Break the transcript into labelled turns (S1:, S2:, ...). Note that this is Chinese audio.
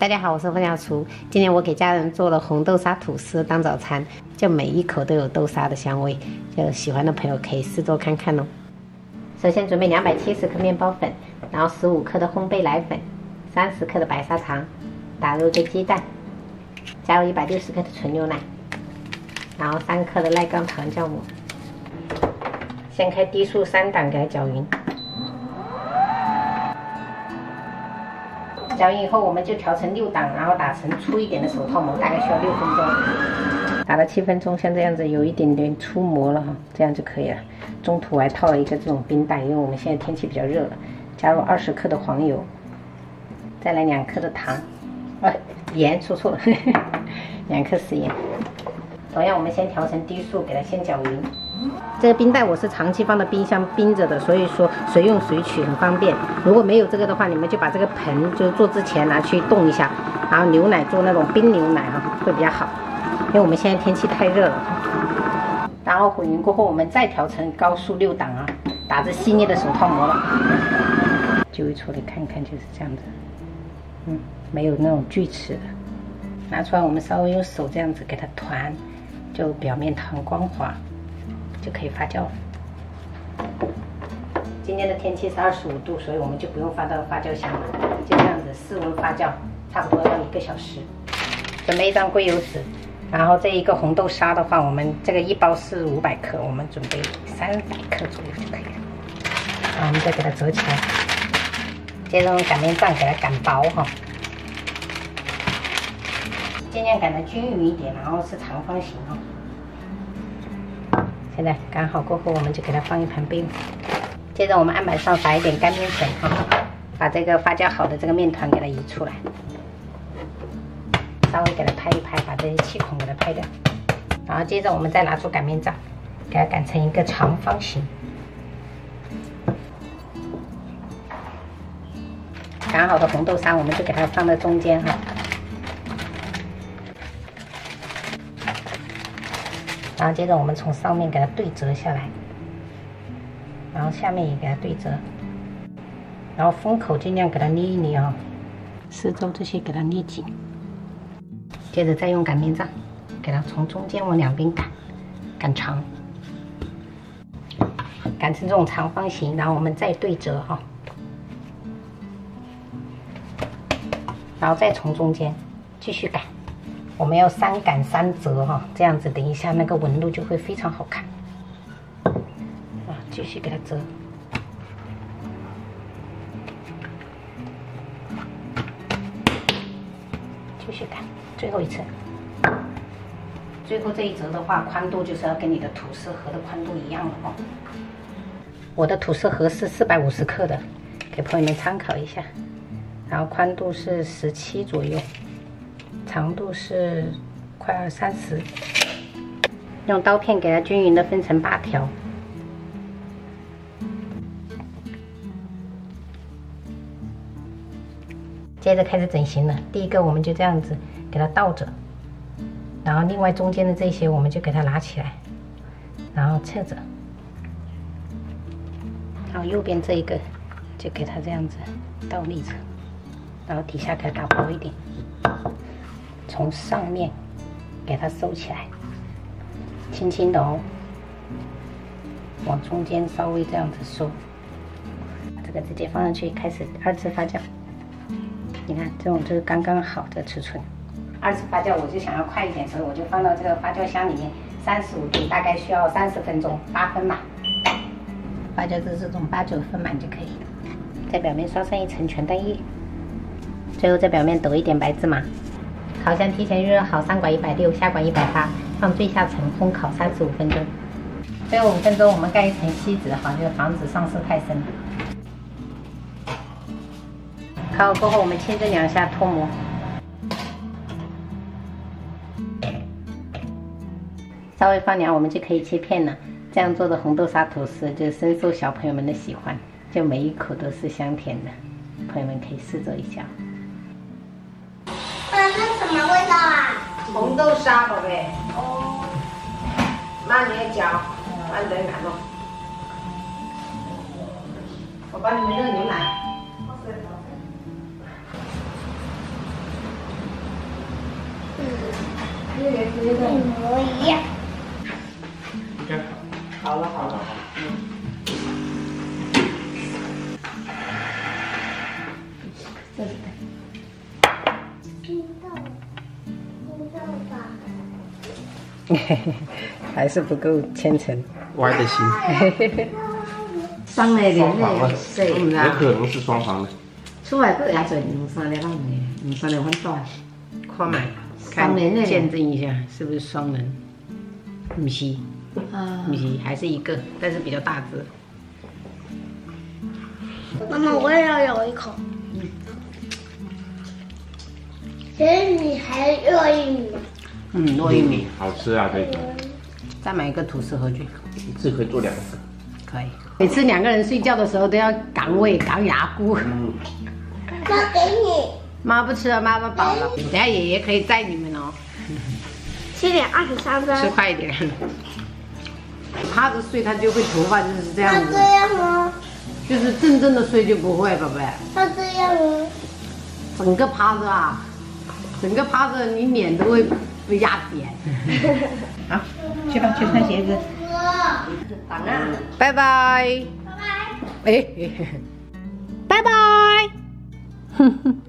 S1: 大家好，我是凤小厨。今天我给家人做了红豆沙吐司当早餐，就每一口都有豆沙的香味，就喜欢的朋友可以试做看看哦。首先准备270克面包粉，然后15克的烘焙奶粉，30克的白砂糖，打入一个鸡蛋，加入160克的纯牛奶，然后3克的赖钢糖酵母。先开低速3档给它搅匀。搅匀以后，我们就调成6档，然后打成粗一点的手套模，大概需要6分钟。打了7分钟，像这样子有一点点出模了哈，这样就可以了。中途我还套了一个这种冰袋，因为我们现在天气比较热了。加入20克的黄油，再来2克的糖，盐说错了，2克食盐。同样，我们先调成低速，给它先搅匀。这个冰袋我是长期放在冰箱冰着的，所以说随用随取很方便。如果没有这个的话，你们就把这个盆就是做之前拿去冻一下，然后牛奶做那种冰牛奶会比较好，因为我们现在天气太热了。然后混匀过后，我们再调成高速6档啊，打着细腻的手套模了。揪一出来看看，就是这样子，没有那种锯齿的。拿出来，我们稍微用手这样子给它团，就表面弹光滑。就可以发酵了。今天的天气是25度，所以我们就不用放到发酵箱了，就这样子室温发酵，差不多要1个小时。准备一张硅油纸，然后这一个红豆沙的话，我们这个一包是500克，我们准备300克左右就可以了。然后我们再给它折起来，接着用擀面杖给它擀薄哈，尽量擀得均匀一点，然后是长方形哦。现在擀好过后，我们就给它放一盘杯。接着我们案板上撒一点干面粉哈，把这个发酵好的这个面团给它移出来，稍微给它拍一拍，把这些气孔给它拍掉。然后接着我们再拿出擀面杖，给它擀成一个长方形。擀好的红豆沙，我们就给它放在中间哈。然后接着我们从上面给它对折下来，然后下面也给它对折，然后封口尽量给它捏一捏啊，四周这些给它捏紧。接着再用擀面杖给它从中间往两边擀长，擀成这种长方形，然后我们再对折哈，然后再从中间继续擀。我们要3擀3折哈，这样子等一下那个纹路就会非常好看。继续给它折，继续擀，最后一次。最后这一折的话，宽度就是要跟你的吐司盒的宽度一样的哦。我的吐司盒是450克的，给朋友们参考一下。然后宽度是17左右。长度是快30，用刀片给它均匀的分成8条。接着开始整形了，第一个我们就这样子给它倒着，然后另外中间的这些我们就给它拿起来，然后侧着，然后右边这一个就给它这样子倒立着，然后底下给它打薄一点。从上面给它收起来，轻轻的哦，往中间稍微这样子收，这个直接放上去，开始2次发酵。你看这种就是刚刚好的尺寸。2次发酵我就想要快一点，所以我就放到这个发酵箱里面，35度，大概需要30分钟，8分满。发酵至这种8、9分满就可以了。在表面刷上一层全蛋液，最后在表面抖一点白芝麻。烤箱提前预热好，上管160，下管180，放最下层烘烤35分钟。最后5分钟，我们盖一层锡纸，好，就防止上色太深。烤好过后，我们轻震2下脱模。稍微放凉，我们就可以切片了。这样做的红豆沙吐司就深受小朋友们的喜欢，就每一口都是香甜的，朋友们可以试做一下。
S2: 那什么味道啊？
S1: 红豆沙，宝贝。哦。慢点搅，慢点擀哦。我帮你们热牛奶。
S2: 一模一样。
S3: 应该
S1: 好了好了，这里。
S2: 拼到吧。
S1: 还是不够虔诚。
S3: 歪的心，
S1: 双的连的水，唔
S3: 有可能是双房的。
S1: 出来个也做2、3个人的，2、3个很大。看嘛，看见证一下是不是双人？不是，不是，还是一个，但是比较大只。
S2: 妈妈，我也要有一口。其实你还热玉米吗？
S1: 糯玉米
S3: 好吃啊，这个。
S1: 再买一个吐司回去，
S3: 一次可以做2个。
S1: 可以。每次2个人睡觉的时候都要赶胃、赶牙菇。
S2: 妈给你。
S1: 妈不吃了，妈妈饱了。等下爷爷可以载你们哦。
S2: 7点23分。
S1: 吃快一点。趴着睡，他就会头发就是这样子。
S2: 这样吗？
S1: 就是正正的睡就不会，宝贝。
S2: 他这样吗？
S1: 整个趴着啊，整个趴着，你脸都会被压扁。好，去吧，去穿鞋子。拜拜。拜拜。哎，拜拜。哼哼。